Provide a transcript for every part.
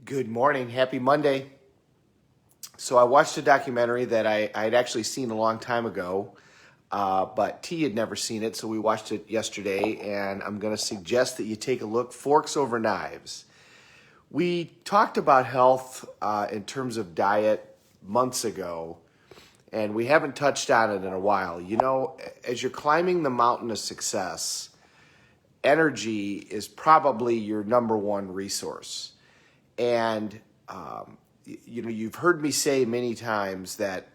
Good morning. Happy Monday. So I watched a documentary that I'd actually seen a long time ago, but T had never seen it, so we watched it yesterday, and I'm going to suggest that you take a look. Forks Over Knives. We talked about health in terms of diet months ago, and we haven't touched on it in a while. You know, as you're climbing the mountain of success, energy is probably your number one resource. And you've heard me say many times that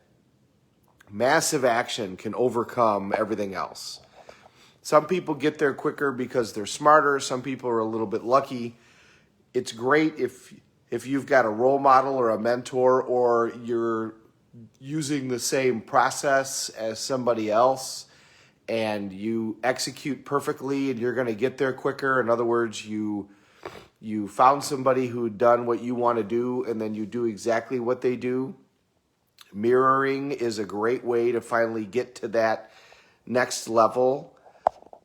massive action can overcome everything else. Some people get there quicker because they're smarter. Some people are a little bit lucky. It's great if you've got a role model or a mentor, or you're using the same process as somebody else and you execute perfectly and you're going to get there quicker. In other words, you found somebody who'd done what you want to do, and then you do exactly what they do. Mirroring is a great way to finally get to that next level.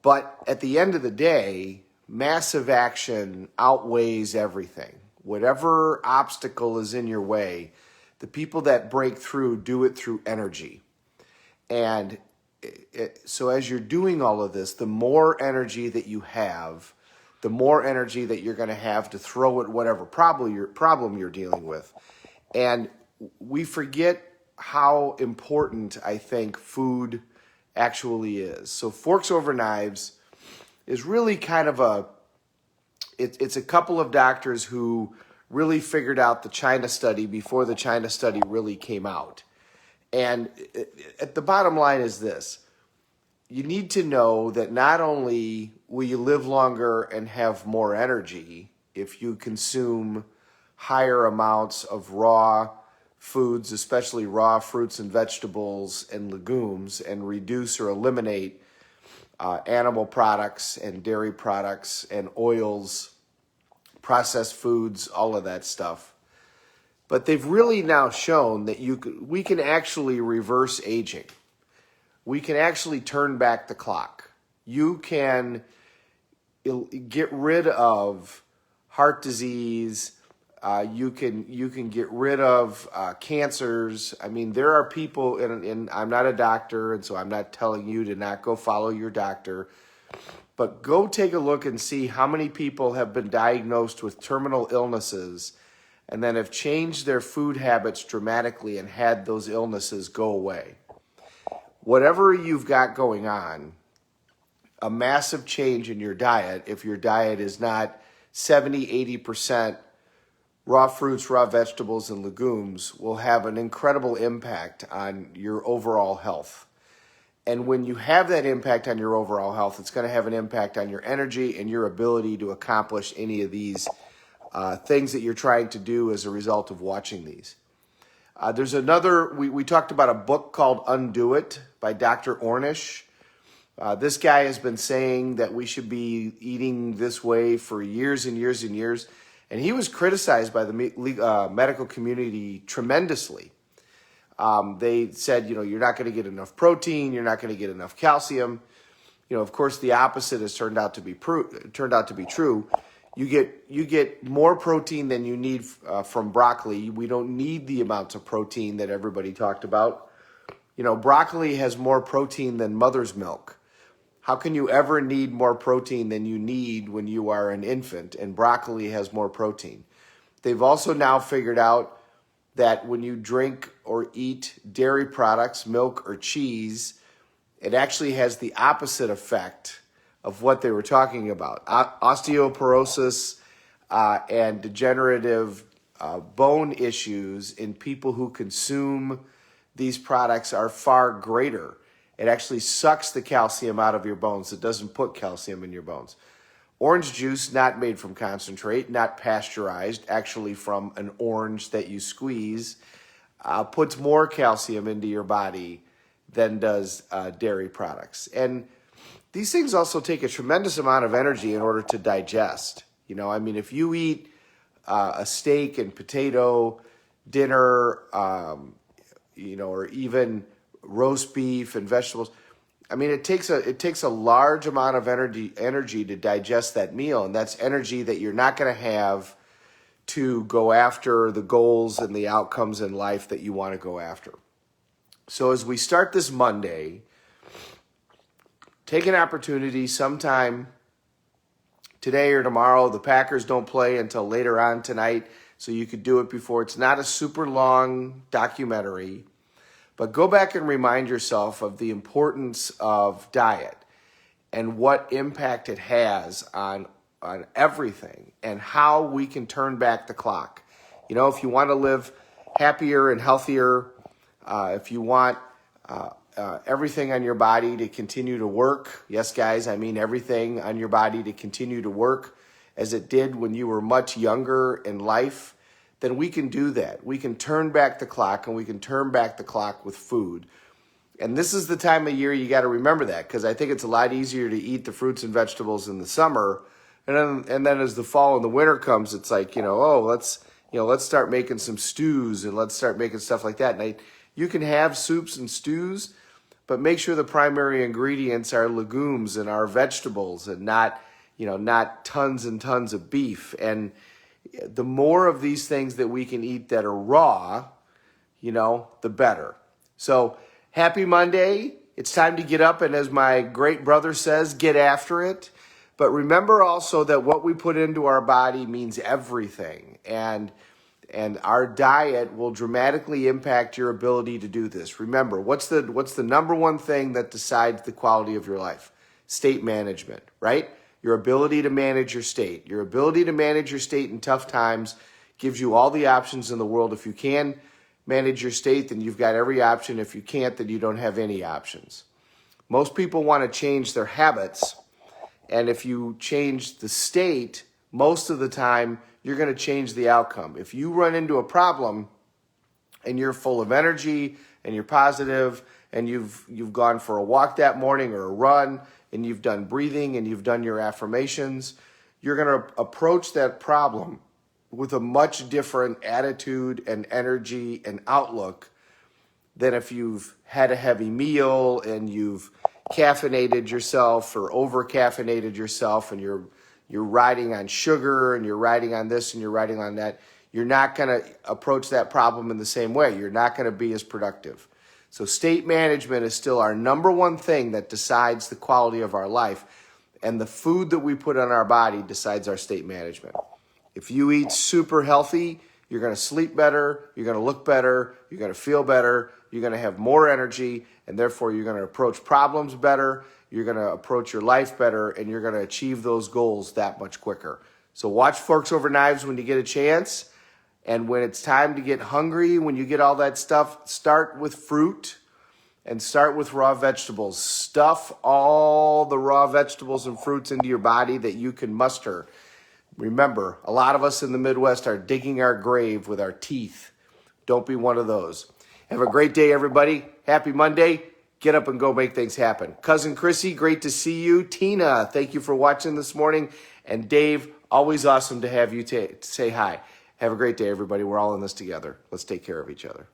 But at the end of the day, massive action outweighs everything. Whatever obstacle is in your way, the people that break through do it through energy. And so as you're doing all of this, the more energy that you have, the more energy that you're going to have to throw at whatever problem you're dealing with. And we forget how important, I think, food actually is. So Forks Over Knives is really kind of it's a couple of doctors who really figured out the China study before the China study really came out. And at the bottom line is this: you need to know that not only will you live longer and have more energy if you consume higher amounts of raw foods, especially raw fruits and vegetables and legumes, and reduce or eliminate animal products and dairy products and oils, processed foods, all of that stuff. But they've really now shown that we can actually reverse aging. We can actually turn back the clock. You can get rid of heart disease. You can get rid of cancers. I mean, there are people, and I'm not a doctor, and so I'm not telling you to not go follow your doctor, but go take a look and see how many people have been diagnosed with terminal illnesses and then have changed their food habits dramatically and had those illnesses go away. Whatever you've got going on, a massive change in your diet, if your diet is not 70, 80% raw fruits, raw vegetables, and legumes, will have an incredible impact on your overall health. And when you have that impact on your overall health, it's going to have an impact on your energy and your ability to accomplish any of these things that you're trying to do as a result of watching these. There's another, we talked about a book called Undo It by Dr. Ornish. This guy has been saying that we should be eating this way for years and years and years. And he was criticized by the medical community tremendously. They said, you're not going to get enough protein, you're not going to get enough calcium. Of course, the opposite has turned out to be true. You get more protein than you need from broccoli. We don't need the amounts of protein that everybody talked about. Broccoli has more protein than mother's milk. How can you ever need more protein than you need when you are an infant? And broccoli has more protein. They've also now figured out that when you drink or eat dairy products, milk or cheese, it actually has the opposite effect of what they were talking about. Osteoporosis and degenerative bone issues in people who consume these products are far greater. It actually sucks the calcium out of your bones. It doesn't put calcium in your bones. Orange juice, not made from concentrate, not pasteurized, actually from an orange that you squeeze, puts more calcium into your body than does dairy products. And these things also take a tremendous amount of energy in order to digest. If you eat a steak and potato dinner, or even roast beef and vegetables, it takes a large amount of energy to digest that meal, and that's energy that you're not going to have to go after the goals and the outcomes in life that you want to go after. So as we start this Monday, take an opportunity sometime today or tomorrow. The Packers don't play until later on tonight, so you could do it before. It's not a super long documentary, but go back and remind yourself of the importance of diet and what impact it has on everything and how we can turn back the clock. You know, if you want to live happier and healthier, if you want everything on your body to continue to work, yes, guys, I mean everything on your body to continue to work as it did when you were much younger in life, then we can do that. We can turn back the clock, and we can turn back the clock with food. And this is the time of year you got to remember that, because I think it's a lot easier to eat the fruits and vegetables in the summer. And then as the fall and the winter comes, it's like, let's start making some stews and let's start making stuff like that. And you can have soups and stews, but make sure the primary ingredients are legumes and our vegetables and not tons and tons of beef. And the more of these things that we can eat that are raw, the better. So happy Monday. It's time to get up and, as my great brother says, get after it. But remember also that what we put into our body means everything. And our diet will dramatically impact your ability to do this. Remember, what's the number one thing that decides the quality of your life? State management, right? Your ability to manage your state. Your ability to manage your state in tough times gives you all the options in the world. If you can manage your state, then you've got every option. If you can't, then you don't have any options. Most people want to change their habits. And if you change the state, most of the time, you're going to change the outcome. If you run into a problem and you're full of energy and you're positive and you've gone for a walk that morning or a run and you've done breathing and you've done your affirmations, you're going to approach that problem with a much different attitude and energy and outlook than if you've had a heavy meal and you've caffeinated yourself or over-caffeinated yourself and you're riding on sugar and you're riding on this and you're riding on that. You're not going to approach that problem in the same way. You're not going to be as productive. So state management is still our number one thing that decides the quality of our life. And the food that we put on our body decides our state management. If you eat super healthy, you're going to sleep better, you're going to look better, you're going to feel better, you're going to have more energy, and therefore you're going to approach problems better, you're going to approach your life better, and you're going to achieve those goals that much quicker. So watch Forks Over Knives when you get a chance. And when it's time to get hungry, when you get all that stuff, start with fruit and start with raw vegetables. Stuff all the raw vegetables and fruits into your body that you can muster. Remember, a lot of us in the Midwest are digging our grave with our teeth. Don't be one of those. Have a great day, everybody. Happy Monday. Get up and go make things happen. Cousin Chrissy, great to see you. Tina, thank you for watching this morning. And Dave, always awesome to have you say hi. Have a great day, everybody. We're all in this together. Let's take care of each other.